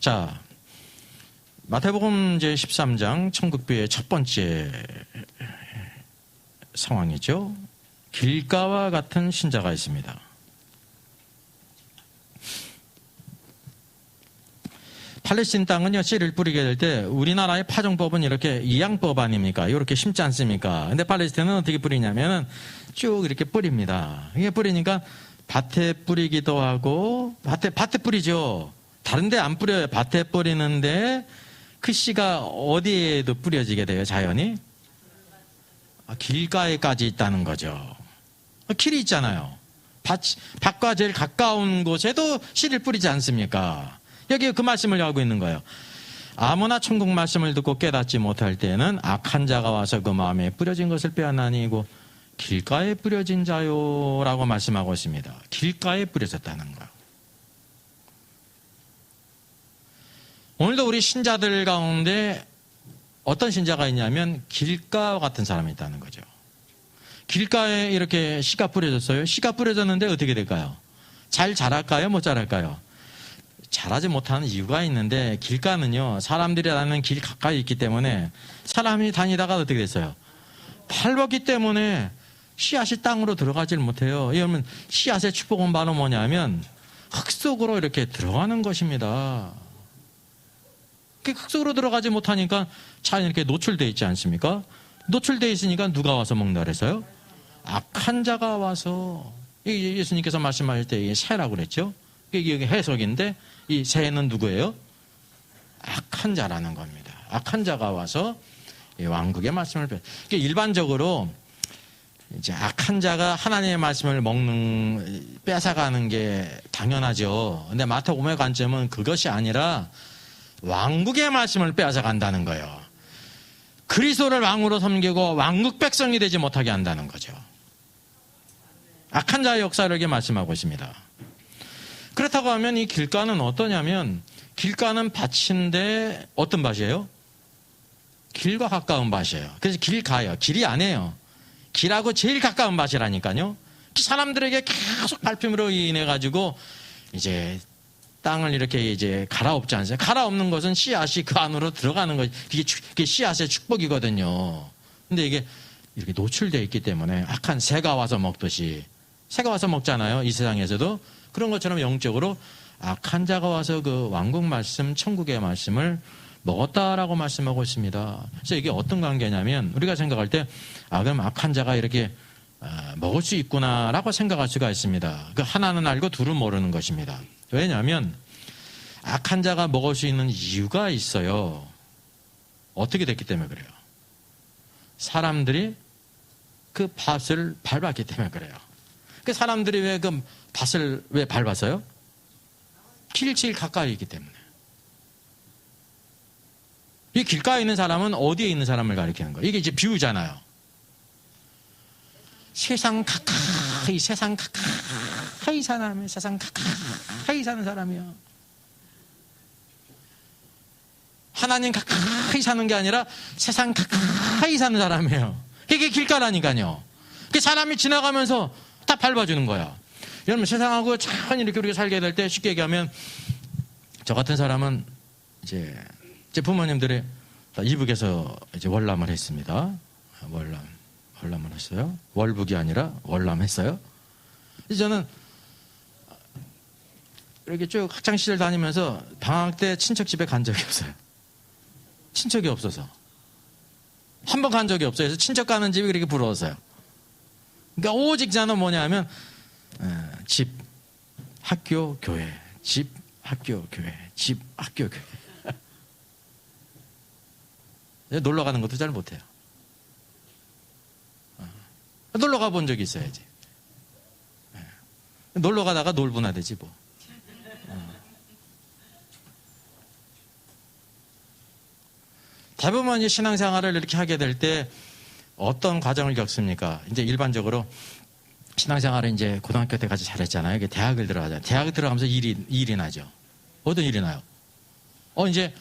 자, 마태복음 이제 13장 천국교회의 첫 번째 상황이죠. 길가와 같은 신자가 있습니다. 팔레스틴 땅은요, 씨를 뿌리게 될 때 우리나라의 파종법은 이렇게 이양법 아닙니까? 이렇게 심지 않습니까? 근데 팔레스틴은 어떻게 뿌리냐면은 쭉 이렇게 뿌립니다. 이게 뿌리니까 밭에 뿌리기도 하고, 밭에 뿌리죠. 다른데 안 뿌려요. 밭에 뿌리는데 그 씨가 어디에도 뿌려지게 돼요, 자연이? 길가에까지 있다는 거죠. 길이 있잖아요. 밭과 제일 가까운 곳에도 씨를 뿌리지 않습니까? 여기 그 말씀을 하고 있는 거예요. 아무나 천국 말씀을 듣고 깨닫지 못할 때는 악한 자가 와서 그 마음에 뿌려진 것을 빼앗나니고 길가에 뿌려진 자요라고 말씀하고 있습니다. 길가에 뿌려졌다는 거예요. 오늘도 우리 신자들 가운데 어떤 신자가 있냐면 길가와 같은 사람이 있다는 거죠. 길가에 이렇게 씨가 뿌려졌어요. 씨가 뿌려졌는데 어떻게 될까요? 잘 자랄까요? 못 자랄까요? 자라지 못하는 이유가 있는데, 길가는요, 사람들이 다니는 길 가까이 있기 때문에 사람이 다니다가 어떻게 됐어요? 밟았기 때문에 씨앗이 땅으로 들어가질 못해요. 여러분, 씨앗의 축복은 바로 뭐냐면 흙 속으로 이렇게 들어가는 것입니다. 흙 속으로 들어가지 못하니까 잘 이렇게 노출되어 있지 않습니까? 노출되어 있으니까 누가 와서 먹는다 그랬어요? 악한 자가 와서. 예수님께서 말씀하실 때 이게 새라고 그랬죠? 이게 해석인데, 이 새는 누구예요? 악한 자라는 겁니다. 악한 자가 와서 왕국의 말씀을 일반적으로 이제 악한 자가 하나님의 말씀을 뺏어가는 게 당연하죠. 근데 마태복음의 관점은 그것이 아니라 왕국의 말씀을 빼앗아간다는 거예요. 그리스도를 왕으로 섬기고 왕국 백성이 되지 못하게 한다는 거죠. 악한 자의 역사를 이렇게 말씀하고 있습니다. 그렇다고 하면 이 길가는 어떠냐면, 길가는 밭인데 어떤 밭이에요? 길과 가까운 밭이에요. 그래서 길가요. 길이 아니에요. 길하고 제일 가까운 밭이라니까요. 사람들에게 계속 밟힘으로 인해 가지고 이제 땅을 이렇게 이제 갈아엎지 않아요. 갈아엎는 것은 씨앗이 그 안으로 들어가는 거지. 그게 씨앗의 축복이거든요. 근데 이게 이렇게 노출되어 있기 때문에 악한 새가 와서 먹듯이, 새가 와서 먹잖아요. 이 세상에서도. 그런 것처럼 영적으로 악한 자가 와서 그 왕국 말씀, 천국의 말씀을 먹었다라고 말씀하고 있습니다. 그래서 이게 어떤 관계냐면, 우리가 생각할 때, 그럼 악한 자가 이렇게 먹을 수 있구나라고 생각할 수가 있습니다. 그 하나는 알고 둘은 모르는 것입니다. 왜냐하면 악한 자가 먹을 수 있는 이유가 있어요. 어떻게 됐기 때문에 그래요? 사람들이 그 밭을 밟았기 때문에 그래요. 그 사람들이 왜 그 밭을 왜 밟았어요? 길 제일 가까이 있기 때문에. 이 길가에 있는 사람은 어디에 있는 사람을 가리키는 거예요? 이게 이제 비유잖아요. 세상 가까이 사는 사람이요. 하나님 가까이 사는 게 아니라 세상 가까이 사는 사람이에요. 이게 길가라니까요. 그 사람이 지나가면서 다 밟아주는 거야. 여러분, 세상하고 천천히 이렇게 우리가 살게 될 때, 쉽게 얘기하면, 저 같은 사람은 이제 제 부모님들이 이북에서 이제 월남을 했습니다. 월남을 했어요. 월북이 아니라 월남했어요. 저는 이렇게 쭉 학창시절 다니면서 방학 때 친척 집에 간 적이 없어요. 친척이 없어서. 한 번 간 적이 없어요. 그래서 친척 가는 집이 그렇게 부러웠어요. 그러니까 오직 저는 뭐냐면, 집, 학교, 교회, 집, 학교, 교회, 집, 학교, 교회. 놀러 가는 것도 잘 못해요. 놀러 가본 적이 있어야지. 놀러 가다가 놀부나 되지 뭐. 대부분 이제 신앙생활을 이렇게 하게 될 때 어떤 과정을 겪습니까? 이제 일반적으로 신앙생활을 이제 고등학교 때까지 잘했잖아요. 이게 대학을 들어가잖아요. 대학을 들어가면서 일이 나죠. 어떤 일이 나요? 이제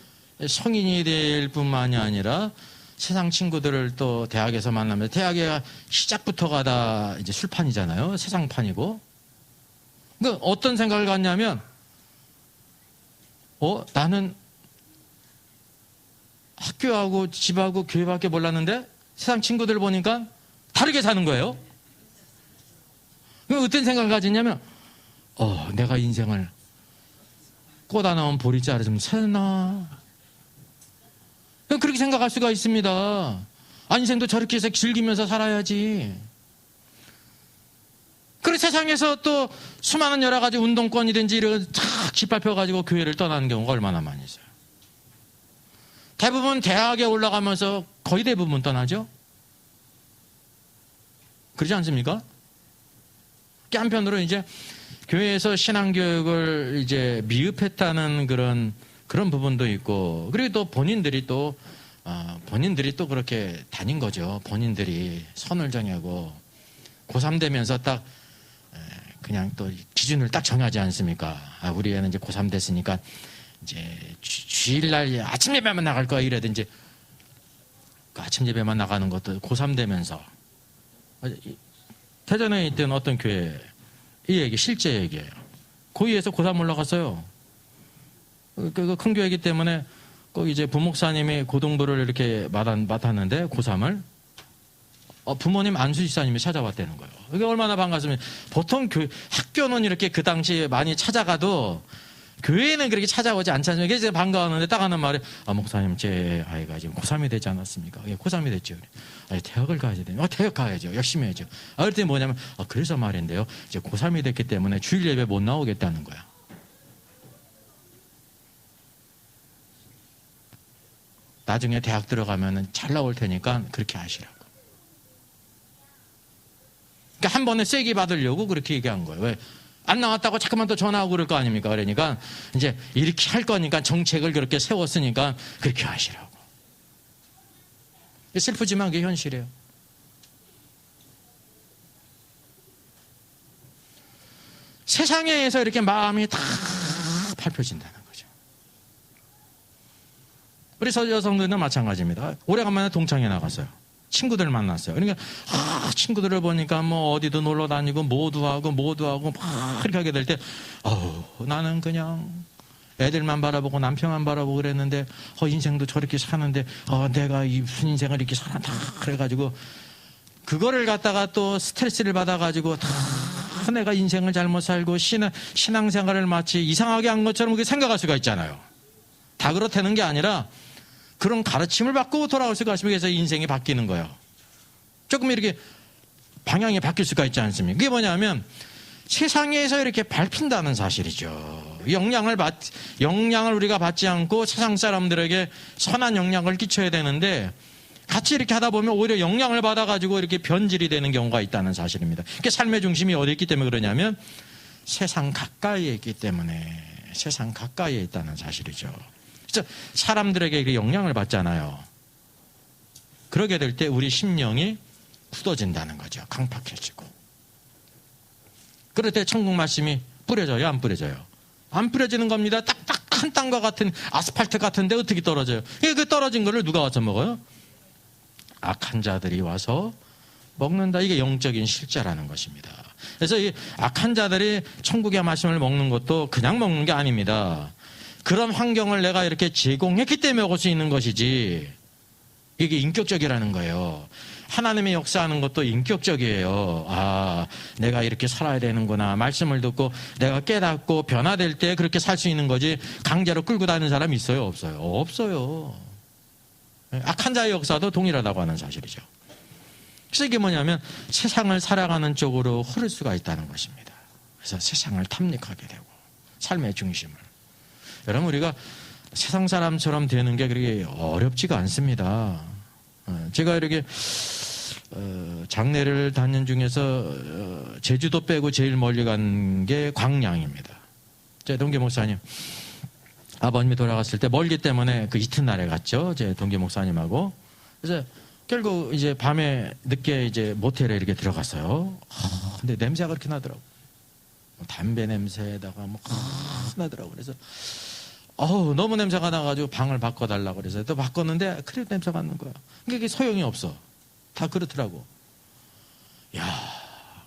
성인이 될 뿐만이 아니라 세상 친구들을 또 대학에서 만나면, 대학에 시작부터가 다 이제 술판이잖아요. 세상판이고. 그러니까 어떤 생각을 갖냐면, 나는 학교하고 집하고 교회밖에 몰랐는데 세상 친구들 보니까 다르게 사는 거예요. 그럼 어떤 생각을 가졌냐면 내가 인생을 꽃 하나 온 보리자루 좀 샜나? 그렇게 생각할 수가 있습니다. 인생도 저렇게 해서 즐기면서 살아야지. 그리고 세상에서 또 수많은 여러 가지 운동권이든지 이런 탁 짓밟혀가지고 교회를 떠나는 경우가 얼마나 많이 있어요. 대부분 대학에 올라가면서 거의 대부분 떠나죠. 그러지 않습니까? 한편으로 이제 교회에서 신앙교육을 이제 미흡했다는 그런 부분도 있고, 그리고 또 본인들이 또 그렇게 다닌 거죠. 본인들이 선을 정하고 고3 되면서 딱 그냥 또 기준을 딱 정하지 않습니까? 우리 애는 이제 고3 됐으니까 이제 주일날 아침 예배만 나갈 거야 이래든지, 그 아침 예배만 나가는 것도 고3 되면서. 대전에 있던 어떤 교회 이 얘기 실제 얘기예요. 고2에서 고3 올라갔어요. 그 큰 교회이기 때문에 꼭 이제 부목사님이 고등부를 이렇게 맡았는데 고3을 부모님 안수지사님이 찾아왔다는 거예요. 그게 얼마나 반갑으면, 보통 학교는 이렇게 그 당시에 많이 찾아가도 교회는 그렇게 찾아오지 않지 않습니까? 이게 반가웠는데 딱 하는 말이, 목사님 제 아이가 지금 고3이 되지 않았습니까? 예, 고3이 됐죠. 대학을 가야 돼요. 대학 가야죠. 열심히 해야죠. 그랬더니 뭐냐면, 그래서 말인데요, 이제 고3이 됐기 때문에 주일 예배 못 나오겠다는 거야. 나중에 대학 들어가면은 잘 나올 테니까 그렇게 하시라고. 그러니까 한 번에 세게 받으려고 그렇게 얘기한 거예요. 왜? 안 나왔다고 자꾸만 또 전화하고 그럴 거 아닙니까? 그러니까 이제 이렇게 할 거니까 정책을 그렇게 세웠으니까 그렇게 하시라고. 슬프지만 그게 현실이에요. 세상에서 이렇게 마음이 다 밟혀진다는 거죠. 우리 여성들은 마찬가지입니다. 오래간만에 동창회 나갔어요. 친구들 만났어요. 그러니까 친구들을 보니까 뭐 어디도 놀러 다니고 모두 하고 막 이렇게 하게 될 때 나는 그냥 애들만 바라보고 남편만 바라보고 그랬는데 인생도 저렇게 사는데 내가 이 무슨 인생을 이렇게 살았다 그래가지고 그거를 갖다가 또 스트레스를 받아가지고 다 내가 인생을 잘못 살고 신앙생활을 마치 이상하게 한 것처럼 그렇게 생각할 수가 있잖아요. 다 그렇다는 게 아니라 그런 가르침을 받고 돌아올 수가 있으면 그래서 인생이 바뀌는 거예요. 조금 이렇게 방향이 바뀔 수가 있지 않습니까? 그게 뭐냐면 세상에서 이렇게 밟힌다는 사실이죠. 영향을 우리가 받지 않고 세상 사람들에게 선한 영향을 끼쳐야 되는데 같이 이렇게 하다 보면 오히려 영향을 받아가지고 이렇게 변질이 되는 경우가 있다는 사실입니다. 그게 삶의 중심이 어디 있기 때문에 그러냐면 세상 가까이에 있기 때문에 세상 가까이에 있다는 사실이죠. 그래서 사람들에게 영향을 받잖아요. 그러게 될 때 우리 심령이 굳어진다는 거죠. 강팍해지고. 그럴 때 천국 말씀이 뿌려져요? 안 뿌려져요? 안 뿌려지는 겁니다. 딱딱한 땅과 같은 아스팔트 같은데 어떻게 떨어져요? 그 떨어진 거를 누가 와서 먹어요? 악한 자들이 와서 먹는다. 이게 영적인 실제라는 것입니다. 그래서 이 악한 자들이 천국의 말씀을 먹는 것도 그냥 먹는 게 아닙니다. 그런 환경을 내가 이렇게 제공했기 때문에 먹을 수 있는 것이지, 이게 인격적이라는 거예요. 하나님의 역사하는 것도 인격적이에요. 내가 이렇게 살아야 되는구나. 말씀을 듣고 내가 깨닫고 변화될 때 그렇게 살 수 있는 거지, 강제로 끌고 다니는 사람이 있어요? 없어요? 없어요. 악한 자의 역사도 동일하다고 하는 사실이죠. 그래서 이게 뭐냐면 세상을 살아가는 쪽으로 흐를 수가 있다는 것입니다. 그래서 세상을 탐닉하게 되고 삶의 중심을. 여러분, 우리가 세상 사람처럼 되는 게 그렇게 어렵지가 않습니다. 제가 이렇게 장례를 다닌 중에서 제주도 빼고 제일 멀리 간 게 광양입니다. 제 동계 목사님, 아버님이 돌아갔을 때 멀기 때문에 그 이튿날에 갔죠. 제 동계 목사님하고. 그래서 결국 이제 밤에 늦게 이제 모텔에 이렇게 들어갔어요. 근데 냄새가 그렇게 나더라고. 담배 냄새에다가 나더라고. 그래서 너무 냄새가 나가지고 방을 바꿔달라고 그래서 또 바꿨는데 그래도 냄새가 나는 거야. 그게 소용이 없어. 다 그렇더라고. 야,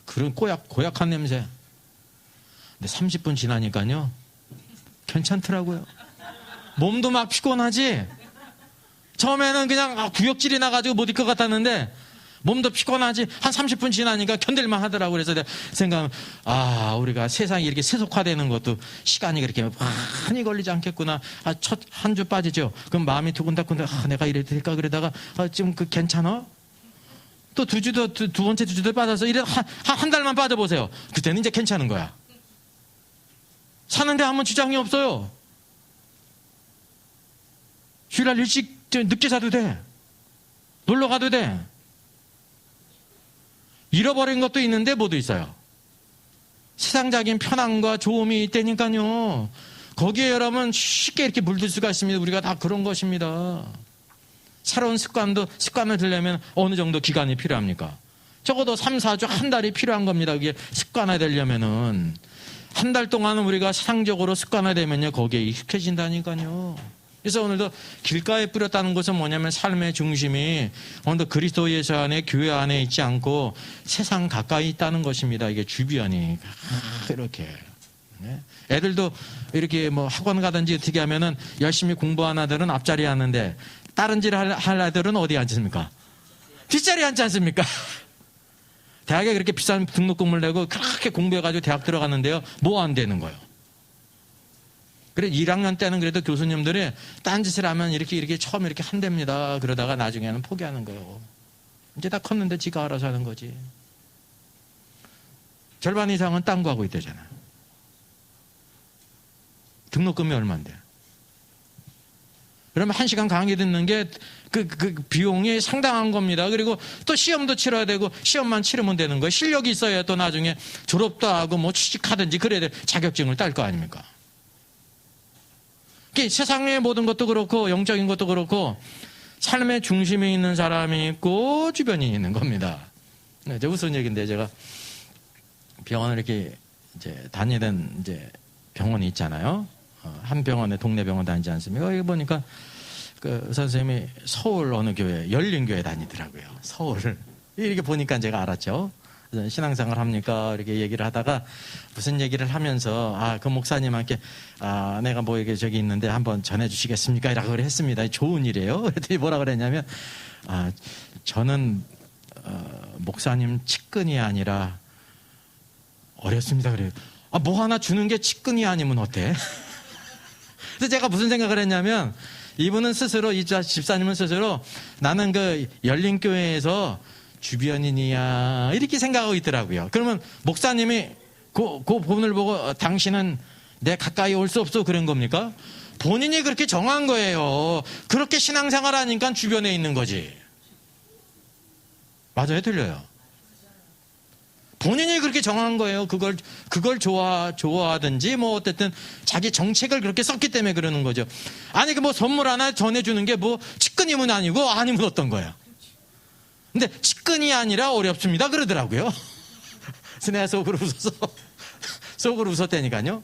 그런 고약한 냄새. 근데 30분 지나니까요, 괜찮더라고요. 몸도 막 피곤하지? 처음에는 그냥 구역질이 나가지고 못 있을 것 같았는데 몸도 피곤하지? 한 30분 지나니까 견딜만 하더라고. 그래서 내가 생각하면, 우리가 세상이 이렇게 세속화되는 것도 시간이 그렇게 많이 걸리지 않겠구나. 첫 한 주 빠지죠? 그럼 마음이 두근다근데, 내가 이래도 될까? 그러다가, 지금 괜찮아? 또 두 번째 주도 빠져서 한 달만 빠져보세요. 그때는 이제 괜찮은 거야. 사는데 아무 지장이 없어요. 휴일날 일찍, 늦게 자도 돼. 놀러 가도 돼. 잃어버린 것도 있는데 뭐도 있어요. 세상적인 편안과 좋음이 있다니까요. 거기에 여러분 쉽게 이렇게 물들 수가 있습니다. 우리가 다 그런 것입니다. 새로운 습관을 들려면 어느 정도 기간이 필요합니까? 적어도 3, 4주, 한 달이 필요한 겁니다. 그게 습관화되려면은. 한 달 동안은 우리가 세상적으로 습관화되면요, 거기에 익숙해진다니까요. 그래서 오늘도 길가에 뿌렸다는 것은 뭐냐면 삶의 중심이 오늘도 그리스도 예수 안에 교회 안에 있지 않고 세상 가까이 있다는 것입니다. 이게 주변이 이렇게. 애들도 이렇게 뭐 학원 가든지 어떻게 하면은 열심히 공부하는 아들은 앞자리에 앉는데 다른 질 할 아들은 어디에 앉습니까? 뒷자리에 앉지 않습니까? 대학에 그렇게 비싼 등록금을 내고 그렇게 공부해가지고 대학 들어갔는데요. 뭐 안 되는 거예요. 그래 1학년 때는 그래도 교수님들이 딴짓을 하면 이렇게 처음 이렇게 한답니다. 그러다가 나중에는 포기하는 거예요. 이제 다 컸는데 지가 알아서 하는 거지. 절반 이상은 딴 거 하고 있대잖아요. 등록금이 얼마인데. 그러면 1시간 강의 듣는 게 그 비용이 상당한 겁니다. 그리고 또 시험도 치러야 되고 시험만 치르면 되는 거예요. 실력이 있어야 또 나중에 졸업도 하고 뭐 취직하든지 그래야 돼. 자격증을 딸 거 아닙니까? 세상의 모든 것도 그렇고 영적인 것도 그렇고 삶의 중심에 있는 사람이 있고 주변이 있는 겁니다. 이제 무슨 얘기인데 제가 병원을 이렇게 이제 다니던 이제 병원이 있잖아요. 한 병원에 동네 병원 다니지 않습니까? 여기 보니까 그 선생님이 서울 어느 교회 열린교회 다니더라고요. 서울을 이렇게 보니까 제가 알았죠. 신앙생활 합니까? 이렇게 얘기를 하다가 무슨 얘기를 하면서 그 목사님한테 내가 뭐 이게 저기 있는데 한번 전해주시겠습니까? 라고 했습니다. 좋은 일이에요. 그랬더니 뭐라 그랬냐면 저는 목사님 측근이 아니라 어렵습니다. 그래요. 뭐 하나 주는 게 측근이 아니면 어때? 그래서 제가 무슨 생각을 했냐면 이분은 스스로 이 집사님은 스스로 나는 그 열린교회에서 주변인이야 이렇게 생각하고 있더라고요. 그러면 목사님이 그 부분을 보고 당신은 내 가까이 올 수 없어 그런 겁니까? 본인이 그렇게 정한 거예요. 그렇게 신앙생활 하니까 주변에 있는 거지. 맞아요? 틀려요? 본인이 그렇게 정한 거예요. 그걸 좋아하든지 뭐 어쨌든 자기 정책을 그렇게 썼기 때문에 그러는 거죠. 아니 뭐 선물 하나 전해주는 게 뭐 측근이면 아니고 아니면 어떤 거예요. 근데 측근이 아니라 어렵습니다 그러더라고요. 그래서 내가 속으로 웃었다니까요.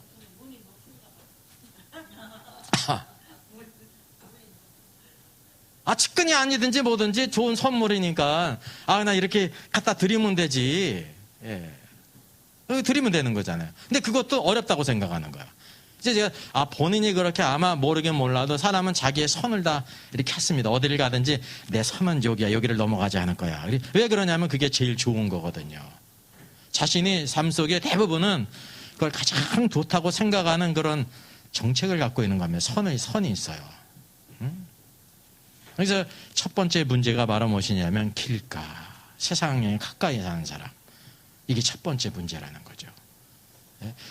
측근이 아니든지 뭐든지 좋은 선물이니까 나 이렇게 갖다 드리면 되지. 예. 드리면 되는 거잖아요. 근데 그것도 어렵다고 생각하는 거야. 이제 제가 본인이 그렇게 아마 모르긴 몰라도 사람은 자기의 선을 다 이렇게 했습니다. 어디를 가든지 내 선은 여기야. 여기를 넘어가지 않을 거야. 왜 그러냐면 그게 제일 좋은 거거든요. 자신이 삶 속에 대부분은 그걸 가장 좋다고 생각하는 그런 정책을 갖고 있는 겁니다. 선이 있어요. 그래서 첫 번째 문제가 바로 무엇이냐면 길가. 세상에 가까이 사는 사람. 이게 첫 번째 문제라는 거죠.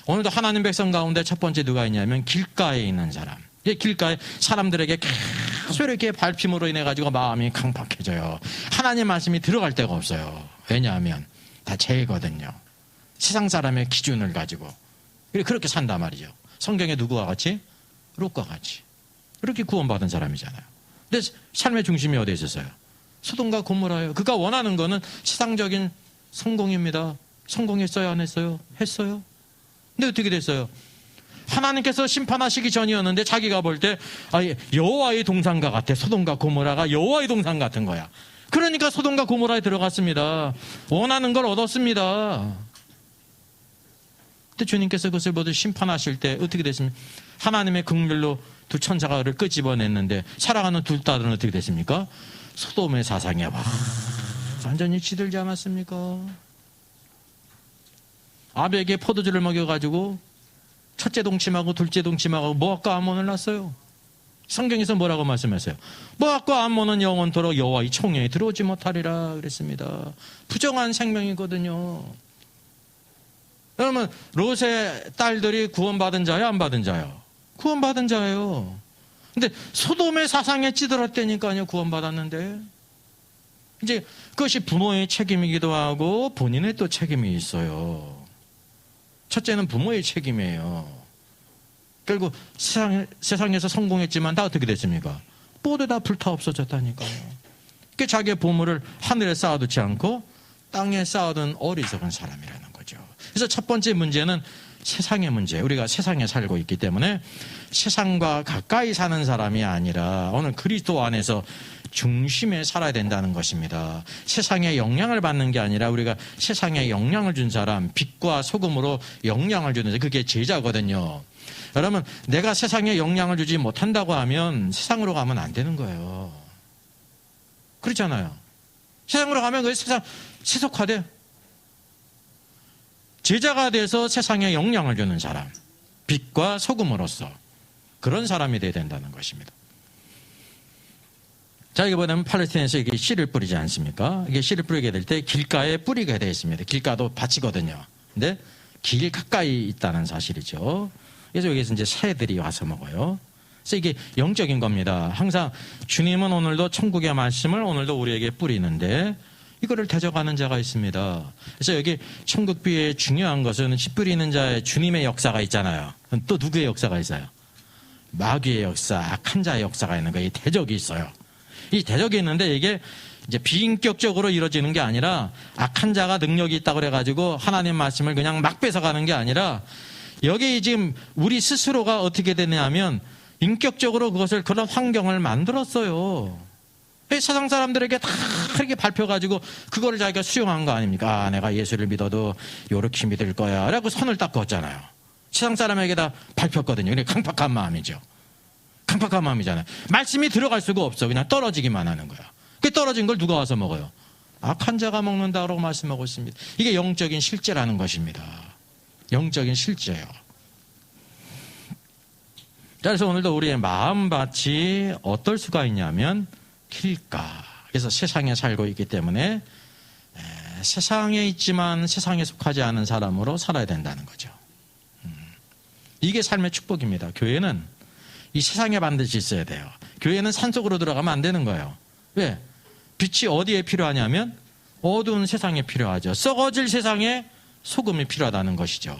오늘도 하나님 백성 가운데 첫 번째 누가 있냐면 길가에 있는 사람. 길가에 사람들에게 계속 이렇게 밟힘으로 인해 가지고 마음이 강팍해져요. 하나님 말씀이 들어갈 데가 없어요. 왜냐하면 다 죄거든요. 세상 사람의 기준을 가지고 그렇게 산단 말이죠. 성경에 누구와 같이? 롯과 같이. 그렇게 구원받은 사람이잖아요. 근데 삶의 중심이 어디에 있었어요? 소돔과 고모라예요. 그가 원하는 거는 세상적인 성공입니다. 성공했어요? 안 했어요? 했어요. 근데 어떻게 됐어요? 하나님께서 심판하시기 전이었는데 자기가 볼 때 여호와의 동산과 같아. 소돔과 고모라가 여호와의 동산 같은 거야. 그러니까 소돔과 고모라에 들어갔습니다. 원하는 걸 얻었습니다. 근데 주님께서 그것을 모두 심판하실 때 어떻게 됐습니까? 하나님의 긍휼로 두 천사가 그를 끄집어냈는데 살아가는 두 딸은 어떻게 됐습니까? 소돔의 사상에 완전히 치들지 않았습니까? 아벨에게 포도주를 먹여가지고 첫째 동침하고 둘째 동침하고 모압과 암몬을 낳았어요. 성경에서 뭐라고 말씀하세요? 모압과 암몬은 영원토록 여호와의 총회에 들어오지 못하리라 그랬습니다. 부정한 생명이거든요. 여러분, 롯의 딸들이 구원받은 자예요, 안 받은 자예요? 구원받은 자예요. 근데 소돔의 사상에 찌들었다니까요. 구원받았는데 이제 그것이 부모의 책임이기도 하고 본인의 또 책임이 있어요. 첫째는 부모의 책임이에요. 결국 세상에서 성공했지만 다 어떻게 됐습니까? 모두 다 불타 없어졌다니까요. 그 자기의 보물을 하늘에 쌓아두지 않고 땅에 쌓아둔 어리석은 사람이라는 거죠. 그래서 첫 번째 문제는 세상의 문제. 우리가 세상에 살고 있기 때문에 세상과 가까이 사는 사람이 아니라 오늘 그리스도 안에서 중심에 살아야 된다는 것입니다. 세상에 영향을 받는 게 아니라 우리가 세상에 영향을 준 사람, 빛과 소금으로 영향을 주는 사람, 그게 제자거든요. 여러분, 내가 세상에 영향을 주지 못한다고 하면 세상으로 가면 안 되는 거예요. 그렇잖아요. 세상으로 가면 그 세상 세속화돼. 제자가 돼서 세상에 영향을 주는 사람, 빛과 소금으로서 그런 사람이 돼야 된다는 것입니다. 자, 이게 보면 팔레스타인에서 이게 씨를 뿌리지 않습니까? 이게 씨를 뿌리게 될 때 길가에 뿌리게 되어 있습니다. 길가도 밭이거든요. 근데 길 가까이 있다는 사실이죠. 그래서 여기서 이제 새들이 와서 먹어요. 그래서 이게 영적인 겁니다. 항상 주님은 오늘도 천국의 말씀을 오늘도 우리에게 뿌리는데 이거를 대적하는 자가 있습니다. 그래서 여기 천국비의 중요한 것은 씨 뿌리는 자의 주님의 역사가 있잖아요. 또 누구의 역사가 있어요? 마귀의 역사, 악한 자의 역사가 있는 거예요. 이 대적이 있어요. 이 대적이 있는데 이게 이제 비인격적으로 이루어지는 게 아니라 악한 자가 능력이 있다고 그래가지고 하나님 말씀을 그냥 막 뺏어가는 게 아니라 여기 지금 우리 스스로가 어떻게 되냐면 인격적으로 그런 환경을 만들었어요. 세상 사람들에게 다 그렇게 발표가지고 그거를 자기가 수용한 거 아닙니까? 아, 내가 예수를 믿어도 요렇게 믿을 거야 라고 선을 딱 그었잖아요. 세상 사람에게 다 밝혔거든요. 그게 강팍한 마음이죠. 강팍한 마음이잖아요. 말씀이 들어갈 수가 없어. 그냥 떨어지기만 하는 거야. 그 떨어진 걸 누가 와서 먹어요? 악한 자가 먹는다고 말씀하고 있습니다. 이게 영적인 실제라는 것입니다. 영적인 실제예요. 그래서 오늘도 우리의 마음밭이 어떨 수가 있냐면 길가. 그래서 세상에 살고 있기 때문에 세상에 있지만 세상에 속하지 않은 사람으로 살아야 된다는 거죠. 이게 삶의 축복입니다. 교회는 이 세상에 반드시 있어야 돼요. 교회는 산속으로 들어가면 안 되는 거예요. 왜? 빛이 어디에 필요하냐면 어두운 세상에 필요하죠. 썩어질 세상에 소금이 필요하다는 것이죠.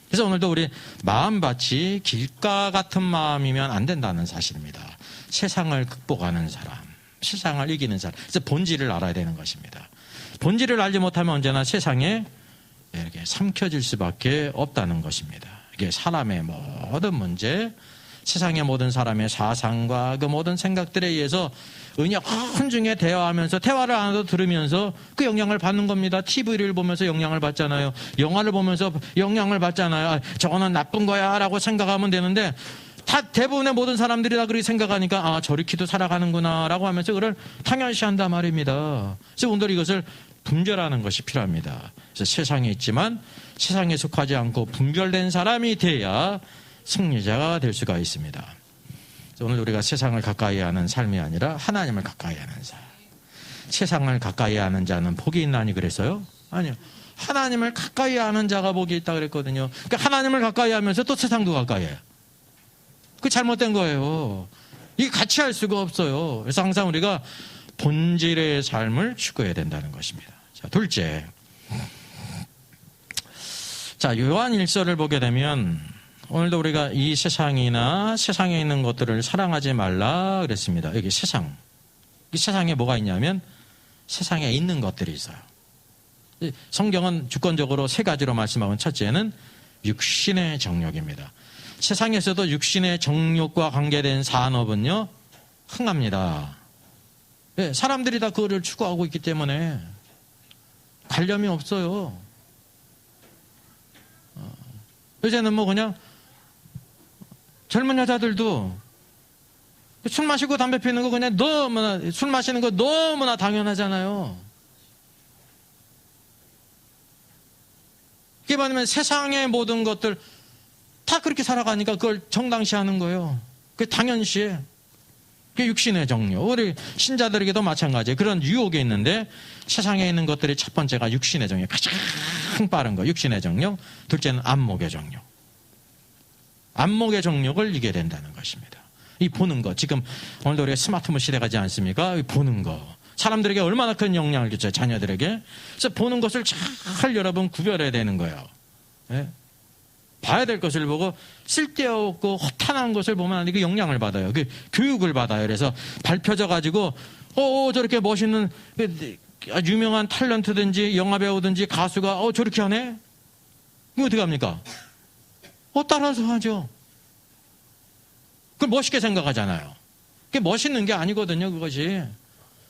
그래서 오늘도 우리 마음밭이 길가 같은 마음이면 안 된다는 사실입니다. 세상을 극복하는 사람, 세상을 이기는 사람. 그래서 본질을 알아야 되는 것입니다. 본질을 알지 못하면 언제나 세상에 이렇게 삼켜질 수밖에 없다는 것입니다. 이게 사람의 모든 문제, 세상의 모든 사람의 사상과 그 모든 생각들에 의해서 은연 중에 대화하면서 대화를 안 해도 들으면서 그 영향을 받는 겁니다. TV를 보면서 영향을 받잖아요. 영화를 보면서 영향을 받잖아요. 아, 저거는 나쁜 거야 라고 생각하면 되는데 다 대부분의 모든 사람들이 다 그렇게 생각하니까 아, 저렇게도 살아가는구나 라고 하면서 그걸 당연시한단 말입니다. 그래서 오늘 이것을 분별하는 것이 필요합니다. 그래서 세상에 있지만 세상에 속하지 않고 분별된 사람이 돼야 승리자가 될 수가 있습니다. 오늘 우리가 세상을 가까이 하는 삶이 아니라 하나님을 가까이 하는 삶. 세상을 가까이 하는 자는 복이 있나니 그랬어요? 아니요. 하나님을 가까이 하는 자가 복이 있다 그랬거든요. 그러니까 하나님을 가까이 하면서 또 세상도 가까이 해요. 그게 잘못된 거예요. 이게 같이 할 수가 없어요. 그래서 항상 우리가 본질의 삶을 추구해야 된다는 것입니다. 자, 둘째. 자, 요한 1서를 보게 되면 오늘도 우리가 이 세상이나 세상에 있는 것들을 사랑하지 말라 그랬습니다. 여기 세상. 이 세상에 뭐가 있냐면 세상에 있는 것들이 있어요. 성경은 주권적으로 세 가지로 말씀하고 첫째는 육신의 정욕입니다. 세상에서도 육신의 정욕과 관계된 산업은요, 흥합니다. 네, 사람들이 다 그거를 추구하고 있기 때문에 관념이 없어요. 요새는 뭐 그냥 젊은 여자들도 술 마시고 담배 피우는 거 그냥 너무나, 술 마시는 거 너무나 당연하잖아요. 이게 뭐냐면 세상의 모든 것들 다 그렇게 살아가니까 그걸 정당시하는 거예요. 그게 당연시해. 그게 육신의 정욕. 우리 신자들에게도 마찬가지예요. 그런 유혹이 있는데 세상에 있는 것들이 첫 번째가 육신의 정욕. 가장 빠른 거. 육신의 정욕. 둘째는 안목의 정욕. 안목의 정욕을 이겨야 된다는 것입니다. 이 보는 거. 지금 오늘도 우리가 스마트폰 시대가 가지 않습니까? 이 보는 거. 사람들에게 얼마나 큰 영향을 끼쳐요. 자녀들에게. 그래서 보는 것을 잘 여러분 구별해야 되는 거예요. 예? 봐야 될 것을 보고 쓸데없고 허탄한 것을 보면 안 돼. 그 영향을 받아요. 그 교육을 받아요. 그래서 밟혀져 가지고 저렇게 멋있는 유명한 탤런트든지 영화배우든지 가수가 저렇게 하네? 이거 어떻게 합니까? 따라서 하죠. 그걸 멋있게 생각하잖아요. 그게 멋있는 게 아니거든요. 그것이.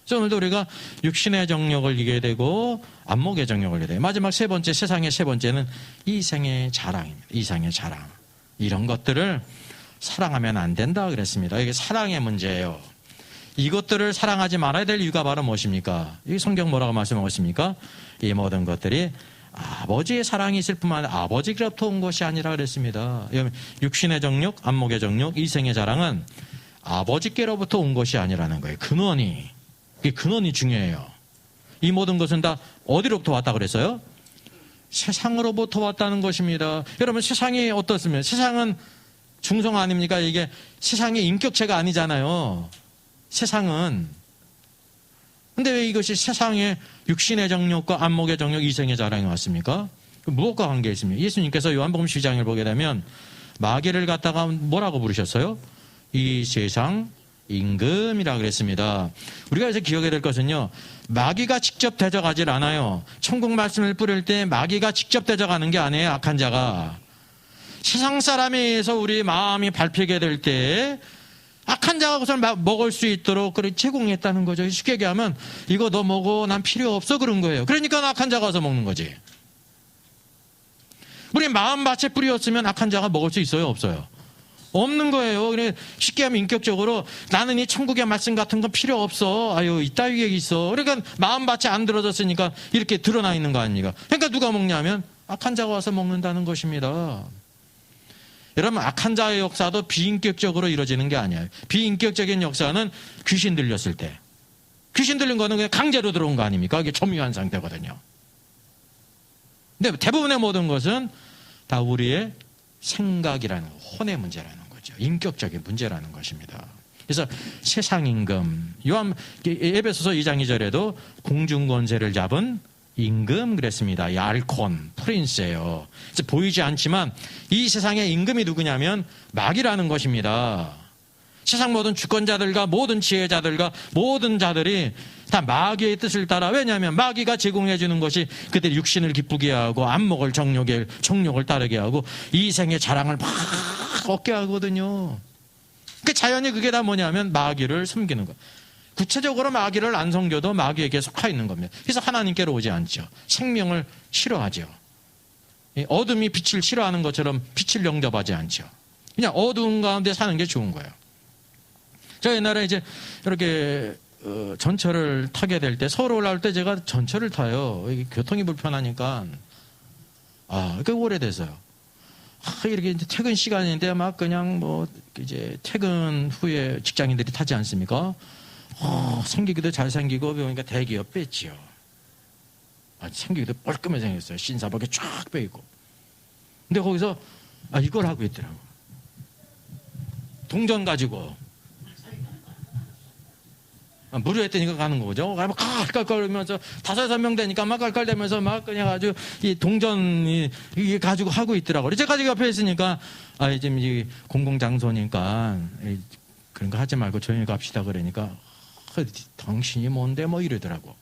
그래서 오늘도 우리가 육신의 정욕을 이겨야 되고 안목의 정욕을 이겨야 돼요. 마지막 세 번째, 세상의 세 번째는 이생의 자랑입니다. 이생의 자랑. 이런 것들을 사랑하면 안 된다 그랬습니다. 이게 사랑의 문제예요. 이것들을 사랑하지 말아야 될 이유가 바로 무엇입니까? 이 성경 뭐라고 말씀하고 있습니까? 이 모든 것들이 아버지의 사랑이 있을 뿐만 아니라 아버지로부터 온 것이 아니라 그랬습니다. 육신의 정욕, 안목의 정욕, 이생의 자랑은 아버지께로부터 온 것이 아니라는 거예요. 근원이. 이 근원이 중요해요. 이 모든 것은 다 어디로부터 왔다 그랬어요? 세상으로부터 왔다는 것입니다. 여러분 세상이 어떻습니까? 세상은 중성 아닙니까? 이게 세상의 인격체가 아니잖아요. 세상은. 근데 왜 이것이 세상의 육신의 정욕과 안목의 정욕, 이생의 자랑이 왔습니까? 무엇과 관계 있습니까? 예수님께서 요한복음 12장을 보게 되면 마귀를 갖다가 뭐라고 부르셨어요? 이 세상 임금이라 그랬습니다. 우리가 그래서 기억해야 될 것은요, 마귀가 직접 대적하질 않아요. 천국 말씀을 뿌릴 때 마귀가 직접 대적하는 게 아니에요. 악한 자가. 세상 사람에 의해서 우리 마음이 밟히게 될 때 악한 자가 그것을 먹을 수 있도록 제공했다는 거죠. 쉽게 얘기하면 이거 너 먹어, 난 필요 없어, 그런 거예요. 그러니까 악한 자가 와서 먹는 거지. 우리 마음밭에 뿌렸으면 악한 자가 먹을 수 있어요, 없어요? 없는 거예요. 그래 쉽게 하면 인격적으로 나는 이 천국의 말씀 같은 건 필요 없어. 아유, 이따위 얘기 있어. 그러니까 마음밭에 안 들어졌으니까 이렇게 드러나 있는 거 아닙니까? 그러니까 누가 먹냐면 악한 자가 와서 먹는다는 것입니다. 여러분, 악한 자의 역사도 비인격적으로 이루어지는 게 아니에요. 비인격적인 역사는 귀신 들렸을 때. 귀신 들린 거는 그냥 강제로 들어온 거 아닙니까? 이게 점유한 상태거든요. 근데 대부분의 모든 것은 다 우리의 생각이라는, 혼의 문제라는 거죠. 인격적인 문제라는 것입니다. 그래서 세상 임금, 에베소서 2장 2절에도 공중권세를 잡은 임금 그랬습니다. 이 알콘, 프린스예요. 보이지 않지만 이 세상의 임금이 누구냐면 마귀라는 것입니다. 세상 모든 주권자들과 모든 지혜자들과 모든 자들이 다 마귀의 뜻을 따라, 왜냐하면 마귀가 제공해 주는 것이 그들이 육신을 기쁘게 하고 안목을 정욕을 따르게 하고 이생의 자랑을 막 얻게 하거든요. 그 자연히 그게 다 뭐냐면 마귀를 섬기는 거. 구체적으로 마귀를 안 섬겨도 마귀에게 속하 있는 겁니다. 그래서 하나님께로 오지 않죠. 생명을 싫어하죠. 어둠이 빛을 싫어하는 것처럼 빛을 영접하지 않죠. 그냥 어두운 가운데 사는 게 좋은 거예요. 저 옛날에 이제 이렇게 전철을 타게 될 때, 서울 올라올 때 제가 전철을 타요. 이게 교통이 불편하니까. 꽤 오래돼서요. 이렇게 이제 퇴근 시간인데 막 그냥 이제 퇴근 후에 직장인들이 타지 않습니까? 생기기도 잘생기고, 그러니까 대기업 뺐지요. 생기기도 뻘끔하게 생겼어요. 신사복에 쫙 빼있고. 근데 거기서 이걸 하고 있더라고. 동전 가지고 무료했다니까 가는 거죠. 막 깔깔거리면서 5-6명 되니까 막 깔깔대면서 막 그냥 아주 이 동전이 이게 가지고 하고 있더라고요. 제가 지금 옆에 있으니까 지금 이 공공장소니까 그런 거 하지 말고 조용히 갑시다 그러니까 당신이 뭔데 이러더라고.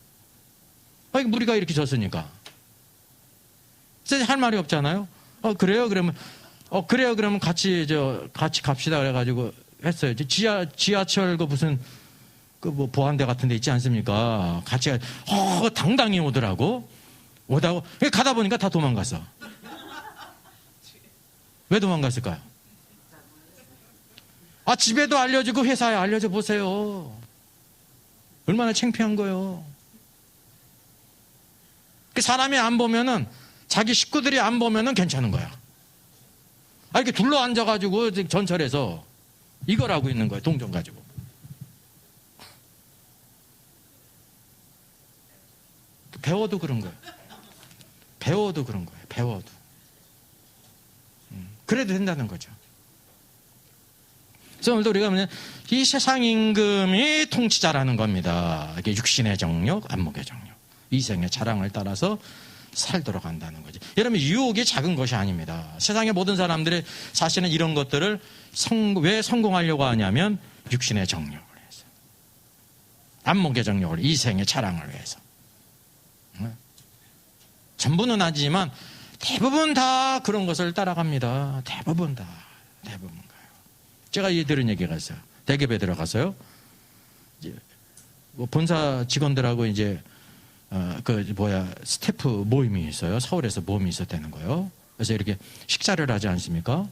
무리가 이렇게 졌으니까. 할 말이 없잖아요. 그래요? 그러면 같이 갑시다 그래가지고 했어요. 지하철 무슨 보안대 같은 데 있지 않습니까? 같이 당당히 오더라고. 오다고 가다 보니까 다 도망갔어. 왜 도망갔을까요? 집에도 알려주고 회사에 알려줘 보세요. 얼마나 창피한 거예요. 그 사람이 안 보면은, 자기 식구들이 안 보면은 괜찮은 거야. 이렇게 둘러 앉아가지고 전철에서 이걸 하고 있는 거예요. 동전 가지고. 배워도 그런 거예요. 배워도 그런 거예요. 배워도. 그래도 된다는 거죠. 그래서 오늘도 우리가 뭐냐, 이 세상 임금이 통치자라는 겁니다. 이게 육신의 정욕, 안목의 정욕, 이생의 자랑을 따라서 살도록 한다는 거지. 여러분, 유혹이 작은 것이 아닙니다. 세상의 모든 사람들이 사실은 이런 것들을 왜 성공하려고 하냐면 육신의 정욕을 위해서, 안목의 정욕을, 이생의 자랑을 위해서. 전부는 아니지만 대부분 다 그런 것을 따라갑니다. 대부분 다. 대부분 가요. 제가 들은 얘기가 있어요. 대기업에 들어가서요, 본사 직원들하고 이제 스태프 모임이 있어요. 서울에서 모임이 있었다는 거예요. 그래서 이렇게 식사를 하지 않습니까?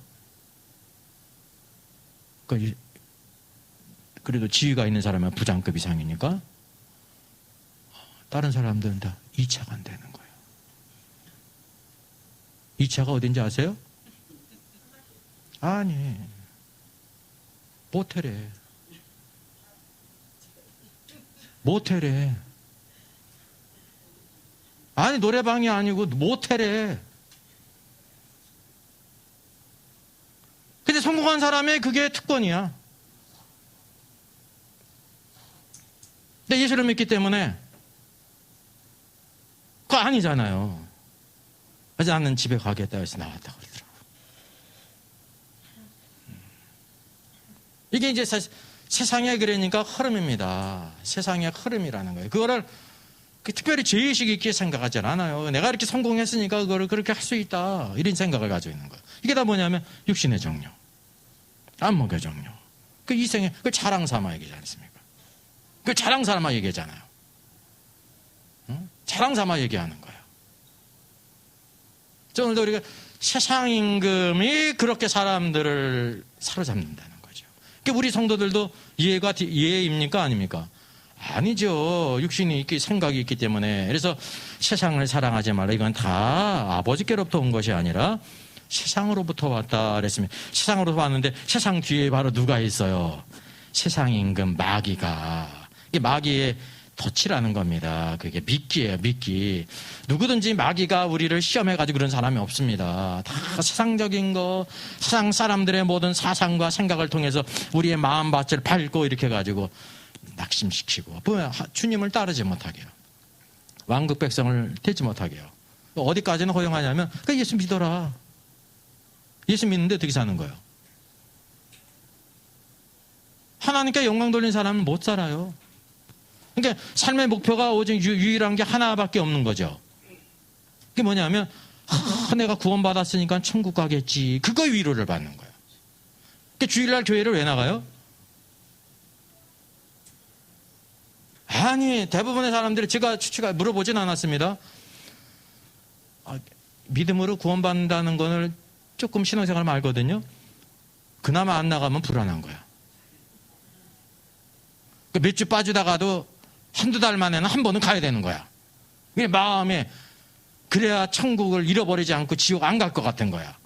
그래도 지위가 있는 사람은 부장급 이상이니까 다른 사람들은 다 2차가 안 되는 거예요. 2차가 어딘지 아세요? 아니, 모텔에. 아니, 노래방이 아니고 모텔에. 근데 성공한 사람의 그게 특권이야. 근데 예수를 믿기 때문에 그거 아니잖아요. 그래서 나는 집에 가겠다 해서 나왔다고 그러더라고. 이게 이제 세상의 그러니까 흐름입니다. 세상의 흐름이라는 거예요. 그거를 특별히 죄의식 있게 생각하지 않아요. 내가 이렇게 성공했으니까 그거를 그렇게 할 수 있다, 이런 생각을 가지고 있는 거예요. 이게 다 뭐냐면 육신의 정욕, 안목의 정욕, 그 이생의 그 자랑 삼아 얘기지 않습니까? 그 자랑 삼아 얘기잖아요. 응? 자랑 삼아 얘기하는 거예요. 오늘도 우리가 세상 임금이 그렇게 사람들을 사로잡는다는 거죠. 우리 성도들도 이해입니까? 아닙니까? 아니죠. 육신이 있기, 생각이 있기 때문에. 그래서 세상을 사랑하지 말라. 이건 다 아버지께로부터 온 것이 아니라 세상으로부터 왔다 그랬습니다. 세상으로부터 왔는데 세상 뒤에 바로 누가 있어요? 세상 임금 마귀가. 이게 마귀의 덫이라는 겁니다. 그게 미끼예요, 미끼. 누구든지 마귀가 우리를 시험해가지고 그런 사람이 없습니다. 다 세상적인 거, 세상 사람들의 모든 사상과 생각을 통해서 우리의 마음밭을 밟고 이렇게 해가지고 낙심시키고, 주님을 따르지 못하게 해요. 왕국 백성을 되지 못하게 해요. 어디까지는 허용하냐면, 예수 믿어라. 예수 믿는데 어떻게 사는 거예요? 하나님께 영광 돌린 사람은 못 살아요. 그러니까 삶의 목표가 오직 유일한 게 하나밖에 없는 거죠. 그게 뭐냐면, 내가 구원받았으니까 천국 가겠지. 그거 위로를 받는 거예요. 그러니까 주일날 교회를 왜 나가요? 아니, 대부분의 사람들이 제가 물어보진 않았습니다. 믿음으로 구원받는다는 거를 조금 신앙생활을 알거든요. 그나마 안 나가면 불안한 거야. 몇 주 빠지다가도 한두 달 만에는 한 번은 가야 되는 거야. 마음에 그래야 천국을 잃어버리지 않고 지옥 안 갈 것 같은 거야.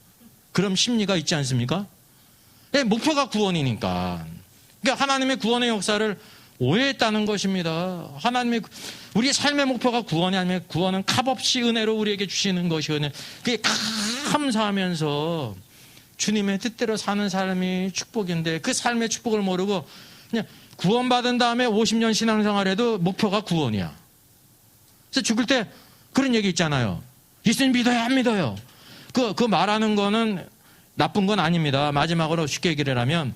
그럼 심리가 있지 않습니까? 목표가 구원이니까. 그러니까 하나님의 구원의 역사를 오해했다는 것입니다. 우리의 삶의 목표가 구원이 아니면 구원은 값없이 은혜로 우리에게 주시는 것이 은혜. 그게 감사하면서 주님의 뜻대로 사는 삶이 축복인데, 그 삶의 축복을 모르고 그냥 구원받은 다음에 50년 신앙생활해도 목표가 구원이야. 그래서 죽을 때 그런 얘기 있잖아요. 예수님 믿어요, 안 믿어요? 그 말하는 거는 나쁜 건 아닙니다. 마지막으로 쉽게 얘기를 하면,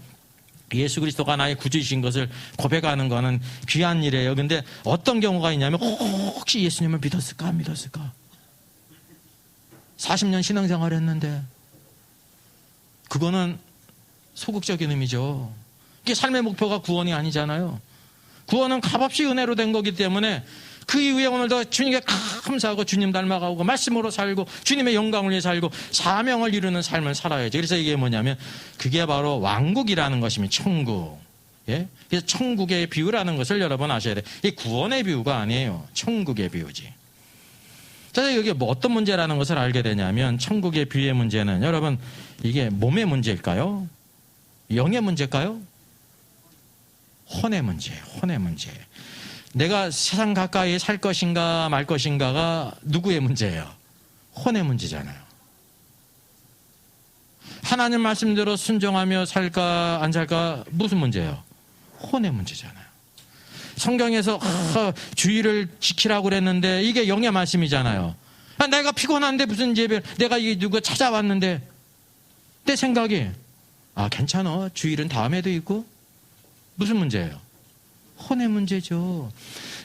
예수 그리스도가 나의 구주이신 것을 고백하는 거는 귀한 일이에요. 근데 어떤 경우가 있냐면, 혹시 예수님을 믿었을까, 안 믿었을까? 40년 신앙생활 했는데, 그거는 소극적인 의미죠. 이게 삶의 목표가 구원이 아니잖아요. 구원은 값없이 은혜로 된 거기 때문에 그 이후에 오늘도 주님께 감사하고 주님 닮아가고 말씀으로 살고 주님의 영광을 위해 살고 사명을 이루는 삶을 살아야죠. 그래서 이게 뭐냐면 그게 바로 왕국이라는 것이면 천국. 예? 그래서 천국의 비유라는 것을 여러분 아셔야 돼요. 이게 구원의 비유가 아니에요. 천국의 비유지. 자, 여기 뭐 어떤 문제라는 것을 알게 되냐면 천국의 비유의 문제는 여러분 이게 몸의 문제일까요? 영의 문제일까요? 혼의 문제예요. 혼의 문제. 내가 세상 가까이 살 것인가 말 것인가가 누구의 문제예요? 혼의 문제잖아요. 하나님 말씀대로 순종하며 살까 안 살까 무슨 문제예요? 혼의 문제잖아요. 성경에서 주의를 지키라고 그랬는데 이게 영의 말씀이잖아요. 내가 피곤한데 무슨 예배, 내가 이 누구 찾아왔는데 내 생각이 괜찮아. 주일은 다음에도 있고. 무슨 문제예요? 혼의 문제죠.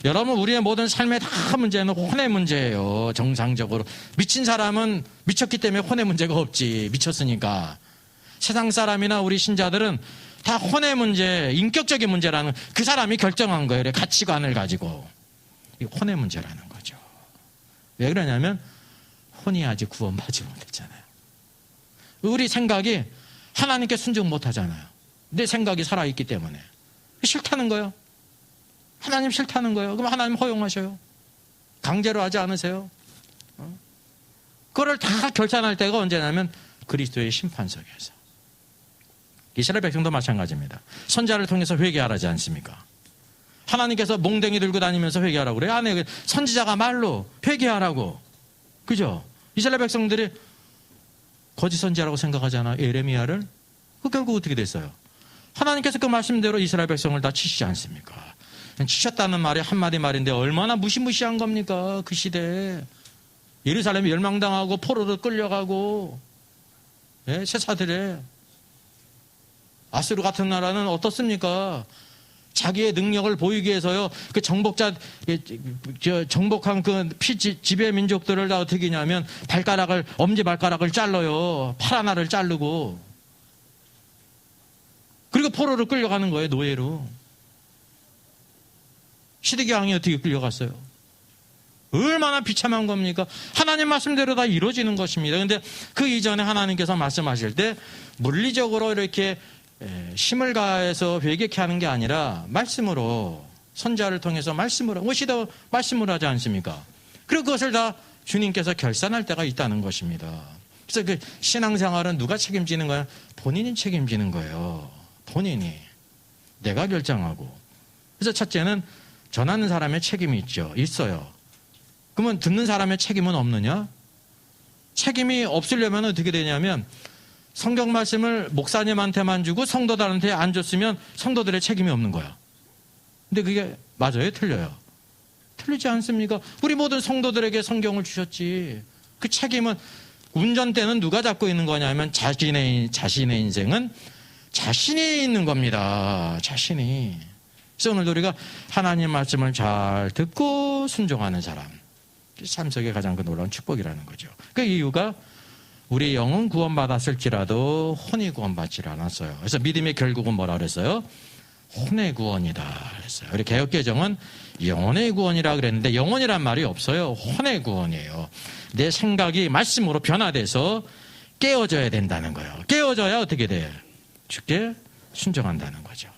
여러분 우리의 모든 삶의 다 문제는 혼의 문제예요. 정상적으로. 미친 사람은 미쳤기 때문에 혼의 문제가 없지. 미쳤으니까. 세상 사람이나 우리 신자들은 다 혼의 문제, 인격적인 문제라는 그 사람이 결정한 거예요. 가치관을 가지고. 이 혼의 문제라는 거죠. 왜 그러냐면 혼이 아직 구원받지 못했잖아요. 우리 생각이 하나님께 순종 못하잖아요. 내 생각이 살아있기 때문에. 싫다는 거예요. 하나님 싫다는 거예요. 그럼 하나님 허용하셔요. 강제로 하지 않으세요. 그거를 다 결산할 때가 언제냐면 그리스도의 심판석에서. 이스라엘 백성도 마찬가지입니다. 선지자를 통해서 회개하라지 않습니까? 하나님께서 몽댕이 들고 다니면서 회개하라고 그래요. 아니, 선지자가 말로 회개하라고. 그죠? 이스라엘 백성들이 거짓 선지자라고 생각하잖아요. 에레미야를. 그 결국 어떻게 됐어요? 하나님께서 그 말씀대로 이스라엘 백성을 다 치시지 않습니까? 치셨다는 말이 한마디 말인데 얼마나 무시무시한 겁니까? 그 시대에. 예루살렘이 멸망당하고 포로로 끌려가고, 예? 세사들에. 아수르 같은 나라는 어떻습니까? 자기의 능력을 보이기 위해서요, 그 정복한 그 지배 민족들을 다 어떻게 하냐면 엄지발가락을 잘라요. 팔 하나를 자르고. 그리고 포로로 끌려가는 거예요, 노예로. 시드기 왕이 어떻게 끌려갔어요? 얼마나 비참한 겁니까? 하나님 말씀대로 다 이루어지는 것입니다. 그런데 그 이전에 하나님께서 말씀하실 때 물리적으로 이렇게 힘을 가해서 회개케 하는 게 아니라 말씀으로, 선지자를 통해서 말씀으로, 무엇이 더 말씀으로 하지 않습니까? 그리고 그것을 다 주님께서 결산할 때가 있다는 것입니다. 그래서 그 신앙생활은 누가 책임지는 거야? 본인이 책임지는 거예요. 본인이. 내가 결정하고. 그래서 첫째는 전하는 사람의 책임이 있어요. 그러면 듣는 사람의 책임은 없느냐? 책임이 없으려면 어떻게 되냐면 성경 말씀을 목사님한테만 주고 성도들한테 안 줬으면 성도들의 책임이 없는 거야. 근데 그게 맞아요? 틀려요? 틀리지 않습니까? 우리 모든 성도들에게 성경을 주셨지. 그 책임은 운전대는 누가 잡고 있는 거냐면 자신의 인생은 자신이 있는 겁니다. 자신이. 그래서 오늘도 우리가 하나님 말씀을 잘 듣고 순종하는 사람. 삶 속에 가장 그 놀라운 축복이라는 거죠. 그 이유가 우리 영은 구원받았을지라도 혼이 구원받지 않았어요. 그래서 믿음의 결국은 뭐라 그랬어요? 혼의 구원이다 그랬어요. 우리 개역개정은 영혼의 구원이라 그랬는데 영혼이란 말이 없어요. 혼의 구원이에요. 내 생각이 말씀으로 변화돼서 깨어져야 된다는 거예요. 깨어져야 어떻게 돼? 주께 순종한다는 거죠.